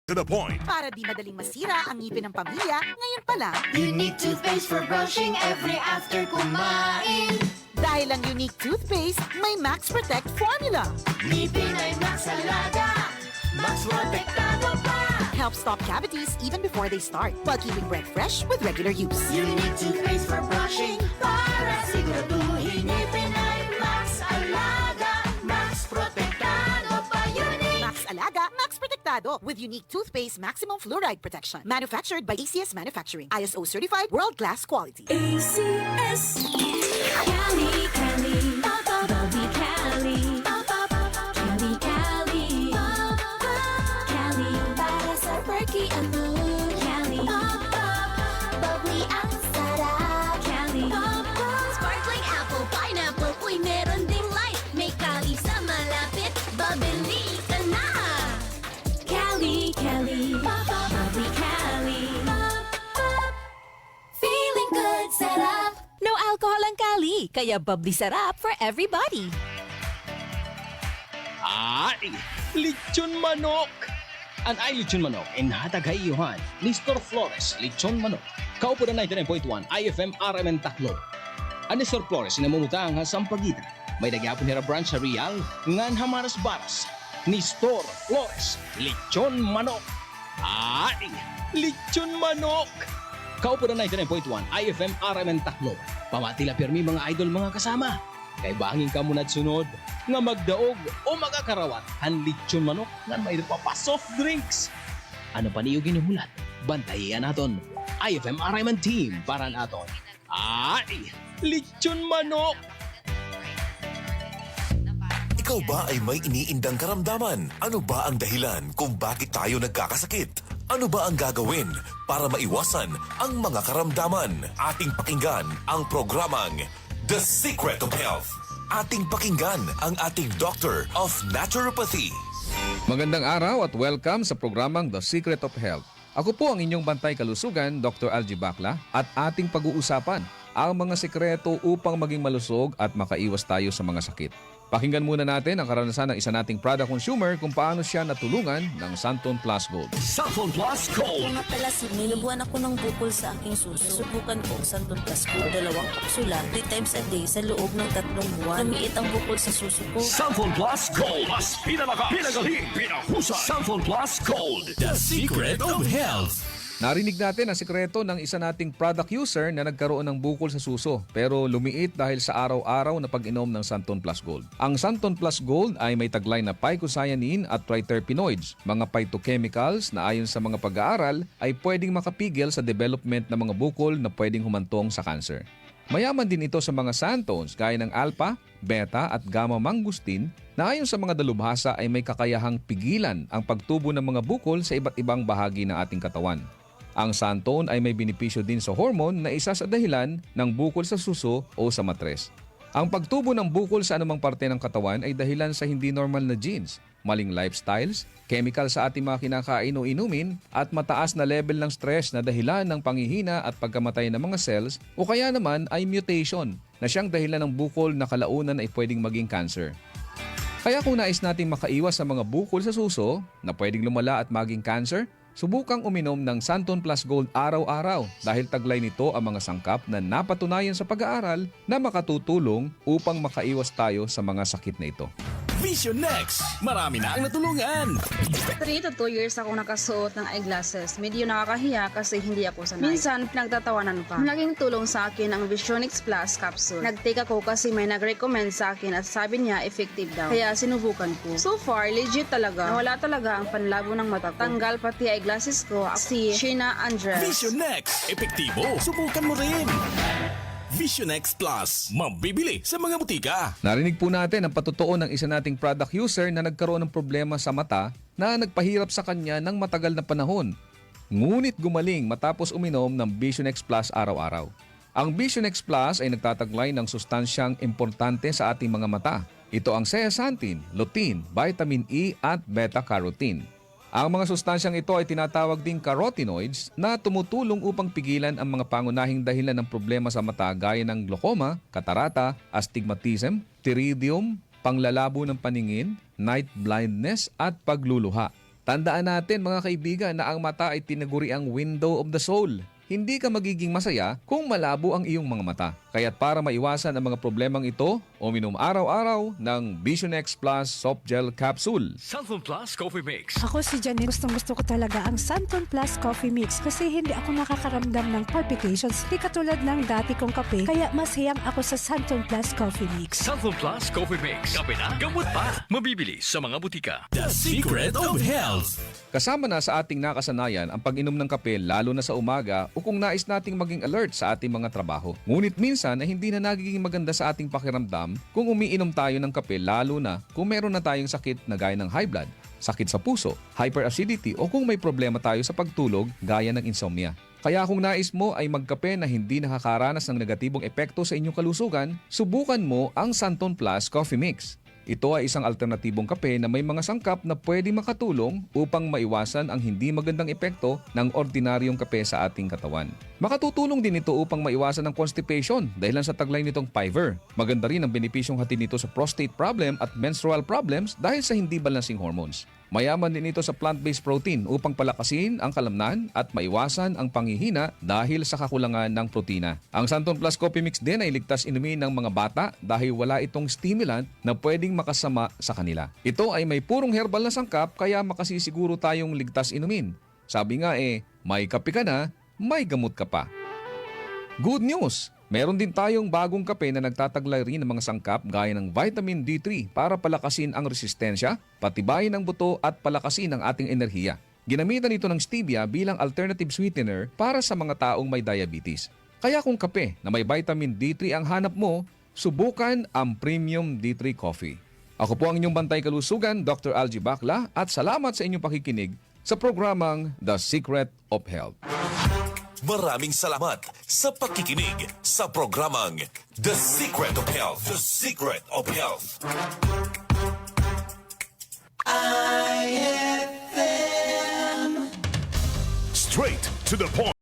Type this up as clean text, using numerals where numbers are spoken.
To the point. Para di madaling masira ang ngipin ng pamilya, ngayon pa lang. Unique toothpaste for brushing every after kumain. Dahil ang unique toothpaste, may Max Protect formula. Ngipin ay Max Alaga, Max Protektado pa. Helps stop cavities even before they start, while keeping breath fresh with regular use. Unique toothpaste for brushing para siguraduhin ngipin ay Max Alaga, Max Protektado pa. Unique. Max Alaga, Max Protectado with unique toothpaste maximum fluoride protection. Manufactured by ACS Manufacturing. ISO certified world-class quality. ACS. Cali, Cali, Bobby Cali, Cali, Cali, Cali, para sa perky ang mood. Cali, bubbly ang sarap. Cali, sparkling apple, pineapple, uy meron ding light. May Cali sa malapit, babili ka na. Cali, Cali, bubbly Cali, feeling good, sarap. No alcohol ang Cali, kaya bubbly sarap for everybody. Ay, lechon manok! An ay lechon manok in hatagayuhan ni Store Flores lechon manok. Kaupo na 99.1 IFM RMN Taclo. Ani Store Flores namumutang ha sampagitan. May nagyapon nila branch sa Real ngan hamaras baras ni Store Flores lechon manok. Ay, lechon manok! Kaupo na 99.1 IFM RMN Taclo. Pamatila pirmi mga idol mga kasama. Kay bangin ka muna sunod nga magdaog o magakarawat ang lechon manok nga may pa soft drinks. Ano pa niyo ginuhulat? Bantayan naton. IFM RMN team para naton. Ay, lechon manok! Ikaw ba ay may iniindang karamdaman? Ano ba ang dahilan kung bakit tayo nagkakasakit? Ano ba ang gagawin para maiwasan ang mga karamdaman? Ating pakinggan ang programang The Secret of Health. Ating pakinggan ang ating Doctor of Naturopathy. Magandang araw at welcome sa programang The Secret of Health. Ako po ang inyong bantay kalusugan, Dr. Algie Bacla, at ating pag-uusapan ang mga sikreto upang maging malusog at makaiwas tayo sa mga sakit. Pakinggan muna natin ang karanasan ng isa nating product consumer kung paano siya natulungan ng Santon Plus Gold. Santon Plus Gold. Kung pala nilubuan ako ng bukol sa aking suso. Subukan ko ang Santon Plus Gold. 2 kapsula, 3 times a day sa loob ng 3 buwan. Lumiit ang bukol sa suso ko. Santon Plus Gold. Mas pinagaling, pinahusay. Santon Plus Gold. The Secret of Health. Narinig natin ang sikreto ng isa nating product user na nagkaroon ng bukol sa suso pero lumiit dahil sa araw-araw na pag-inom ng Santon Plus Gold. Ang Santon Plus Gold ay may taglay na phycocyanin at triterpenoids, mga phytochemicals na ayon sa mga pag-aaral ay pwedeng makapigil sa development ng mga bukol na pwedeng humantong sa cancer. Mayaman din ito sa mga santones gaya ng alpha, beta at gamma mangustin na ayon sa mga dalubhasa ay may kakayahang pigilan ang pagtubo ng mga bukol sa iba't ibang bahagi ng ating katawan. Ang santone ay may benepisyo din sa hormone na isa sa dahilan ng bukol sa suso o sa matres. Ang pagtubo ng bukol sa anumang parte ng katawan ay dahilan sa hindi normal na genes, maling lifestyles, chemical sa ating mga kinakain o inumin, at mataas na level ng stress na dahilan ng panghihina at pagkamatay ng mga cells o kaya naman ay mutation na siyang dahilan ng bukol na kalaunan ay pwedeng maging cancer. Kaya kung nais nating makaiwas sa mga bukol sa suso na pwedeng lumala at maging cancer, subukang uminom ng Santon Plus Gold araw-araw dahil taglay nito ang mga sangkap na napatunayan sa pag-aaral na makatutulong upang makaiwas tayo sa mga sakit na ito. Vision Next. Marami na ang natulungan. 3 to 2 years akong nakasuot ng eyeglasses. Medyo nakakahiya kasi hindi ako sanay. Minsan, pinagtatawanan pa. Naging tulong sa akin ang Visionix Plus capsule. Nag-take ako kasi may nag-recommend sa akin at sabi niya effective daw. Kaya sinubukan ko. So far, legit talaga. Nawala talaga ang panlabo ng mata ko. Tanggal pati eyeglasses ko. Si Sheena Andres. Vision Next. Epektibo. Subukan mo rin. Vision X Plus. Mabibili sa mga butika. Narinig po natin ang patotoo ng isa nating product user na nagkaroon ng problema sa mata na nagpahirap sa kanya ng matagal na panahon. Ngunit gumaling matapos uminom ng Vision X Plus araw-araw. Ang Vision X Plus ay nagtataglay ng sustansyang importante sa ating mga mata. Ito ang zeaxanthin, lutein, vitamin E at beta-carotene. Ang mga sustansyang ito ay tinatawag ding carotenoids na tumutulong upang pigilan ang mga pangunahing dahilan ng problema sa mata gaya ng glaucoma, katarata, astigmatism, pteridium, panglalabo ng paningin, night blindness at pagluluha. Tandaan natin mga kaibigan na ang mata ay tinaguri ang window of the soul. Hindi ka magiging masaya kung malabo ang iyong mga mata. Kaya't para maiwasan ang mga problemang ito, uminom araw-araw ng Vision X Plus Soft Gel Capsule. Santon Plus Coffee Mix. Ako si Janet. Gustong-gusto ko talaga ang Santon Plus Coffee Mix kasi hindi ako nakakaramdam ng palpitations. Di katulad ng dati kong kape, kaya masayang ako sa Santon Plus Coffee Mix. Santon Plus Coffee Mix. Kape na, gamot pa. Mabibili sa mga butika. The Secret of Health. Kasama na sa ating nakasanayan ang pag-inom ng kape lalo na sa umaga o kung nais nating maging alert sa ating mga trabaho. Ngunit minsan ay hindi na nagiging maganda sa ating pakiramdam kung umiinom tayo ng kape lalo na kung meron na tayong sakit na gaya ng high blood, sakit sa puso, hyperacidity o kung may problema tayo sa pagtulog gaya ng insomnia. Kaya kung nais mo ay magkape na hindi nakakaranas ng negatibong epekto sa inyong kalusugan, subukan mo ang Santon Plus Coffee Mix. Ito ay isang alternatibong kape na may mga sangkap na pwedeng makatulong upang maiwasan ang hindi magandang epekto ng ordinaryong kape sa ating katawan. Makatutulong din ito upang maiwasan ang constipation dahil sa taglay nitong Fiver. Maganda rin ang benepisyong hatid nito sa prostate problem at menstrual problems dahil sa hindi balancing hormones. Mayaman din ito sa plant-based protein upang palakasin ang kalamnan at maiwasan ang panghihina dahil sa kakulangan ng protina. Ang Santon Plus Coffee Mix din ay ligtas inumin ng mga bata dahil wala itong stimulant na pwedeng makasama sa kanila. Ito ay may purong herbal na sangkap kaya makasisiguro tayong ligtas inumin. Sabi nga may kape ka na, may gamot ka pa. Good news! Meron din tayong bagong kape na nagtataglay rin ng mga sangkap gaya ng vitamin D3 para palakasin ang resistensya, patibayin ang buto at palakasin ang ating enerhiya. Ginamitan ito ng stevia bilang alternative sweetener para sa mga taong may diabetes. Kaya kung kape na may vitamin D3 ang hanap mo, subukan ang Premium D3 Coffee. Ako po ang inyong bantay kalusugan, Dr. Algie Bacla, at salamat sa inyong pakikinig sa programang The Secret of Health. Maraming salamat sa pakikinig sa programang The Secret of Health. The Secret of Health. IFM. Straight to the point.